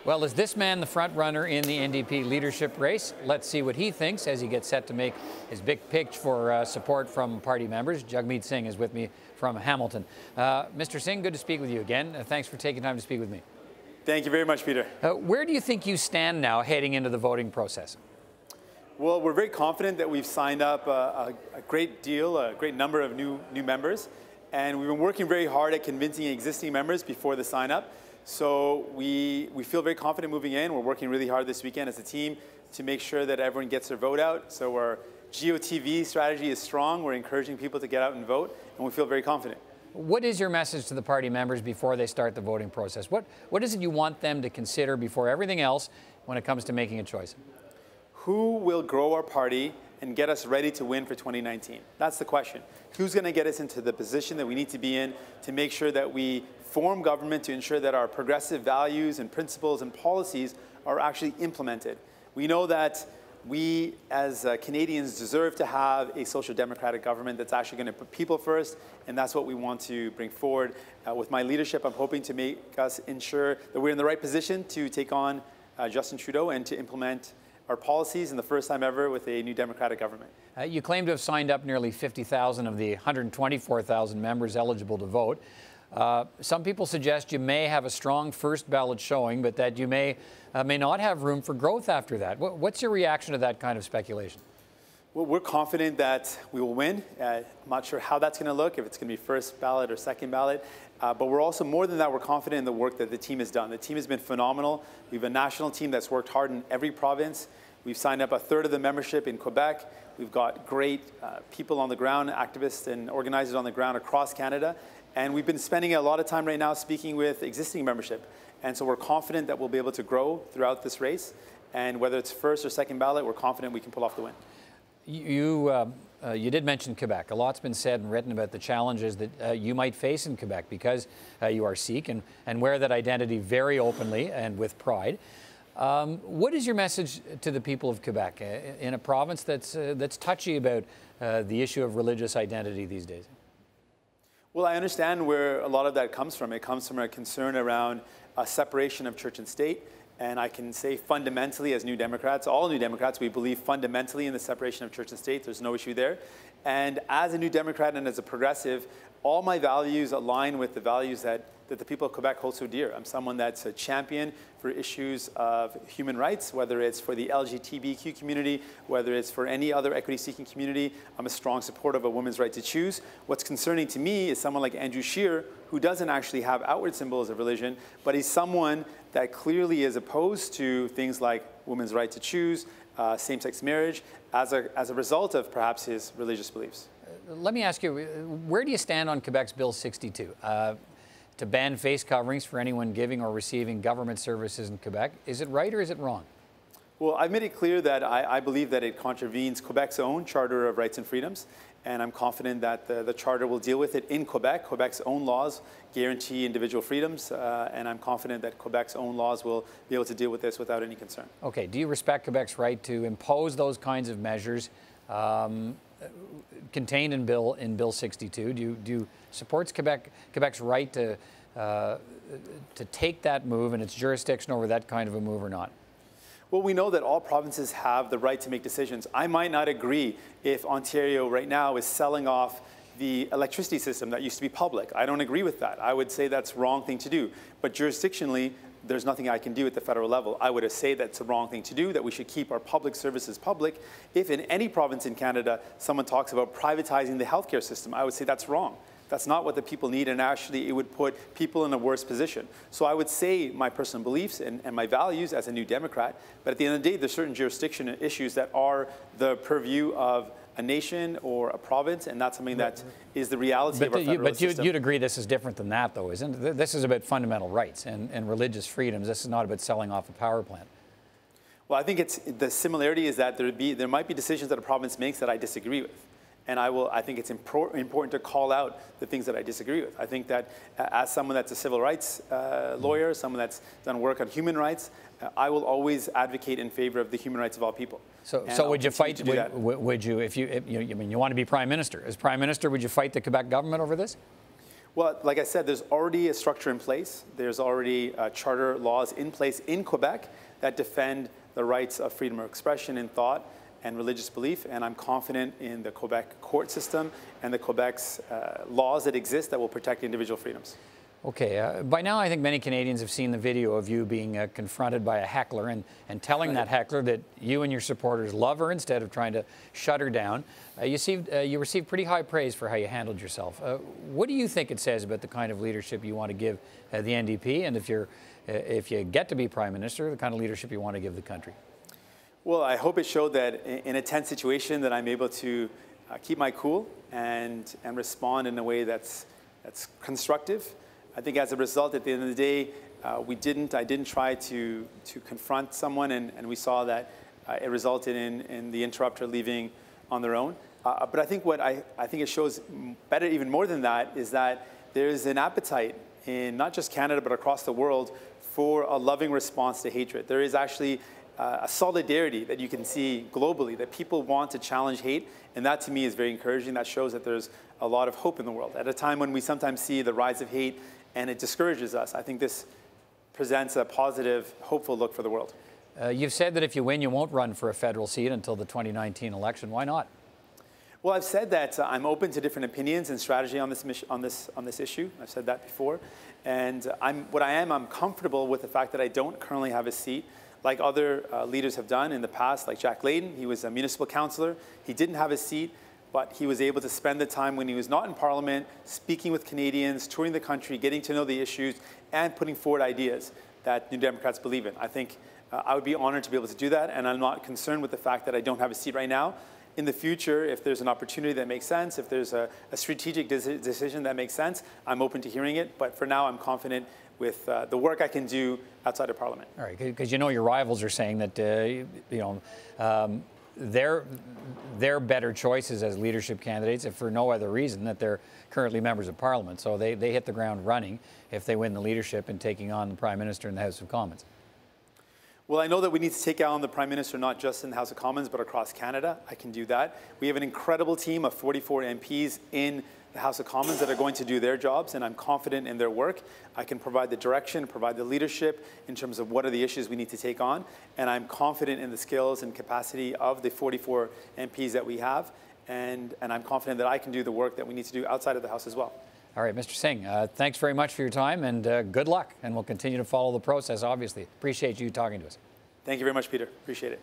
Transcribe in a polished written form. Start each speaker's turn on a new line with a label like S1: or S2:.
S1: Well, is this man the front runner in the NDP leadership race? Let's see what he thinks as he gets set to make his big pitch for support from party members. Jagmeet Singh is with me from Hamilton. Mr. Singh, good to speak with you again. Thanks for taking time to speak with me.
S2: Thank you very much, Peter.
S1: Where do you think you stand now heading into the voting process?
S2: Well, we're very confident that we've signed up a great deal, a great number of new members, and we've been working very hard at convincing existing members before the sign up. So we feel very confident moving in. We're working really hard this weekend as a team to make sure that everyone gets their vote out. So our GOTV strategy is strong. We're encouraging people to get out and vote, and we feel very confident.
S1: What is your message to the party members before they start the voting process? What is it you want them to consider before everything else when it comes to making a choice?
S2: Who will grow our party and get us ready to win for 2019? That's the question. Who's going to get us into the position that we need to be in to make sure that we form government to ensure that our progressive values and principles and policies are actually implemented? We know that we as Canadians deserve to have a social democratic government that's actually going to put people first, and that's what we want to bring forward. With my leadership, I'm hoping to make us ensure that we're in the right position to take on Justin Trudeau and to implement our policies in the first time ever with a new democratic government.
S1: You claim to have signed up nearly 50,000 of the 124,000 members eligible to vote. Some people suggest you may have a strong first ballot showing, but that you may not have room for growth after that. What's your reaction to that kind of speculation?
S2: Well, we're confident that we will win. I'm not sure how that's going to look, if it's going to be first ballot or second ballot. But we're also, more than that, we're confident in the work that the team has done. The team has been phenomenal. We have a national team that's worked hard in every province. We've signed up a third of the membership in Quebec. We've got great people on the ground, activists and organizers on the ground across Canada. And we've been spending a lot of time right now speaking with existing membership. And so we're confident that we'll be able to grow throughout this race. And whether it's first or second ballot, we're confident we can pull off the win.
S1: You did mention Quebec. A lot's been said and written about the challenges that you might face in Quebec because you are Sikh and wear that identity very openly and with pride. What is your message to the people of Quebec in a province that's touchy about the issue of religious identity these days?
S2: Well, I understand where a lot of that comes from. It comes from a concern around a separation of church and state. And I can say fundamentally, as New Democrats, all New Democrats, we believe fundamentally in the separation of church and state. There's no issue there. And as a New Democrat and as a progressive, all my values align with the values that the people of Quebec hold so dear. I'm someone that's a champion for issues of human rights, whether it's for the LGBTQ community, whether it's for any other equity-seeking community. I'm a strong supporter of a woman's right to choose. What's concerning to me is someone like Andrew Scheer, who doesn't actually have outward symbols of religion, but he's someone that clearly is opposed to things like women's right to choose, same-sex marriage, as a result of perhaps his religious beliefs.
S1: Let me ask you, where do you stand on Quebec's Bill 62? To ban face coverings for anyone giving or receiving government services in Quebec. Is it right or is it wrong?
S2: Well, I've made it clear that I believe that it contravenes Quebec's own Charter of Rights and Freedoms, and I'm confident that the Charter will deal with it in Quebec. Quebec's own laws guarantee individual freedoms, and I'm confident that Quebec's own laws will be able to deal with this without any concern.
S1: Okay, do you respect Quebec's right to impose those kinds of measures contained in Bill 62? Do you support Quebec's right to take that move and its jurisdiction over that kind of a move or not?
S2: Well, we know that all provinces have the right to make decisions. I might not agree if Ontario right now is selling off the electricity system that used to be public. I don't agree with that. I would say that's the wrong thing to do. But jurisdictionally, there's nothing I can do at the federal level. I would say that's the wrong thing to do, that we should keep our public services public. If in any province in Canada someone talks about privatizing the healthcare system, I would say that's wrong. That's not what the people need, and actually it would put people in a worse position. So I would say my personal beliefs and my values as a New Democrat, but at the end of the day, there's certain jurisdiction issues that are the purview of a nation or a province, and that's something that is the reality of our federal system.
S1: But you'd agree this is different than that, though, isn't it? This is about fundamental rights and religious freedoms. This is not about selling off a power plant.
S2: Well, I think the similarity is that there might be decisions that a province makes that I disagree with. And I think it's important to call out the things that I disagree with. I think that as someone that's a civil rights lawyer, someone that's done work on human rights, I will always advocate in favor of the human rights of all people.
S1: So would you fight? Would you, if you want to be prime minister? As prime minister, would you fight the Quebec government over this?
S2: Well, like I said, there's already a structure in place. There's already charter laws in place in Quebec that defend the rights of freedom of expression and thought and religious belief, and I'm confident in the Quebec court system and the Quebec's laws that exist that will protect individual freedoms.
S1: Okay, by now I think many Canadians have seen the video of you being confronted by a heckler and telling that heckler that you and your supporters love her instead of trying to shut her down. You received pretty high praise for how you handled yourself. What do you think it says about the kind of leadership you want to give the NDP, and if you get to be Prime Minister, the kind of leadership you want to give the country?
S2: Well, I hope it showed that in a tense situation that I'm able to keep my cool and respond in a way that's constructive. I think as a result, at the end of the day, I didn't try to confront someone, and we saw that it resulted in the interrupter leaving on their own. But I think I think it shows better, even more than that, is that there is an appetite in not just Canada but across the world for a loving response to hatred. There is actually a solidarity that you can see globally, that people want to challenge hate, and that to me is very encouraging. That shows that there's a lot of hope in the world. At a time when we sometimes see the rise of hate and it discourages us, I think this presents a positive, hopeful look for the world.
S1: You've said that if you win, you won't run for a federal seat until the 2019 election. Why not?
S2: Well, I've said that I'm open to different opinions and strategy on this issue. I've said that before, and I'm comfortable with the fact that I don't currently have a seat, like other leaders have done in the past, like Jack Layton. He was a municipal councillor. He didn't have a seat, but he was able to spend the time when he was not in Parliament, speaking with Canadians, touring the country, getting to know the issues, and putting forward ideas that New Democrats believe in. I think I would be honored to be able to do that, and I'm not concerned with the fact that I don't have a seat right now. In the future, if there's an opportunity that makes sense, if there's a strategic decision that makes sense, I'm open to hearing it. But for now, I'm confident with the work I can do outside of Parliament.
S1: All right, because you know your rivals are saying that they're better choices as leadership candidates, if for no other reason that they're currently members of Parliament. So they hit the ground running if they win the leadership and taking on the Prime Minister in the House of Commons.
S2: Well, I know that we need to take on the Prime Minister not just in the House of Commons, but across Canada. I can do that. We have an incredible team of 44 MPs in the House of Commons that are going to do their jobs, and I'm confident in their work. I can provide the direction, provide the leadership in terms of what are the issues we need to take on, and I'm confident in the skills and capacity of the 44 MPs that we have, and I'm confident that I can do the work that we need to do outside of the House as well.
S1: All right, Mr. Singh, thanks very much for your time, and good luck. And we'll continue to follow the process, obviously. Appreciate you talking to us.
S2: Thank you very much, Peter. Appreciate it.